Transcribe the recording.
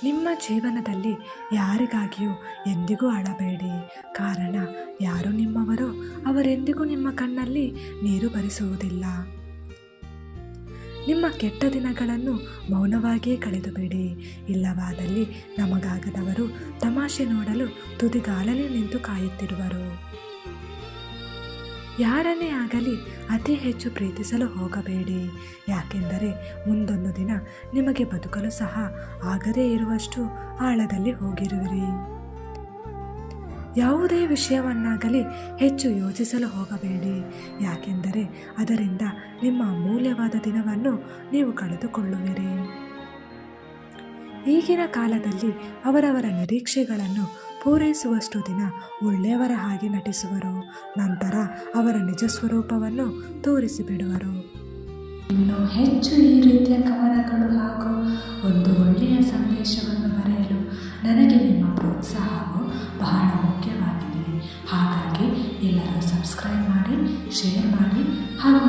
ನಿಮ್ಮ ಜೀವನದಲ್ಲಿ ಯಾರಿಗಾಗಿಯೂ ಎಂದಿಗೂ ಅಳಬೇಡಿ. ಕಾರಣ ಯಾರು ನಿಮ್ಮವರೋ ಅವರೆಂದಿಗೂ ನಿಮ್ಮ ಕಣ್ಣಲ್ಲಿ ನೀರು ಬರಿಸುವುದಿಲ್ಲ. ನಿಮ್ಮ ಕೆಟ್ಟ ದಿನಗಳನ್ನು ಮೌನವಾಗಿಯೇ ಕಳೆದುಬಿಡಿ. ಇಲ್ಲವಾದಲ್ಲಿ ನಮಗಾಗದವರು ತಮಾಷೆ ನೋಡಲು ತುದಿಗಾಲಲ್ಲಿ ನಿಂತು ಕಾಯುತ್ತಿರುವರು. ಯಾರನ್ನೇ ಆಗಲಿ ಅತಿ ಹೆಚ್ಚು ಪ್ರೀತಿಸಲು ಹೋಗಬೇಡಿ. ಯಾಕೆಂದರೆ ಮುಂದೊಂದು ದಿನ ನಿಮಗೆ ಬದುಕಲು ಸಹ ಆಗದೇ ಇರುವಷ್ಟು ಆಳದಲ್ಲಿ ಹೋಗಿರುವಿರಿ. ಯಾವುದೇ ವಿಷಯವನ್ನಾಗಲಿ ಹೆಚ್ಚು ಯೋಚಿಸಲು ಹೋಗಬೇಡಿ. ಯಾಕೆಂದರೆ ಅದರಿಂದ ನಿಮ್ಮ ಅಮೂಲ್ಯವಾದ ದಿನವನ್ನು ನೀವು ಕಳೆದುಕೊಳ್ಳುವಿರಿ. ಈಗಿನ ಕಾಲದಲ್ಲಿ ಅವರವರ ನಿರೀಕ್ಷೆಗಳನ್ನು ಪೂರೈಸುವಷ್ಟು ದಿನ ಒಳ್ಳೆಯವರ ಹಾಗೆ ನಟಿಸುವರು. ನಂತರ ಅವರ ನಿಜ ಸ್ವರೂಪವನ್ನು ತೋರಿಸಿಬಿಡುವರು. ಇನ್ನೂ ಹೆಚ್ಚು ಈ ರೀತಿಯ ಕವನಗಳು ಹಾಗೂ ಒಂದು ಒಳ್ಳೆಯ ಸಂದೇಶವನ್ನು ಬರೆಯಲು ನನಗೆ ನಿಮ್ಮ ಪ್ರೋತ್ಸಾಹವು ಬಹಳ ಮುಖ್ಯವಾಗಿದೆ. ಹಾಗಾಗಿ ಎಲ್ಲರೂ ಸಬ್ಸ್ಕ್ರೈಬ್ ಮಾಡಿ, ಶೇರ್ ಮಾಡಿ ಹಾಗೂ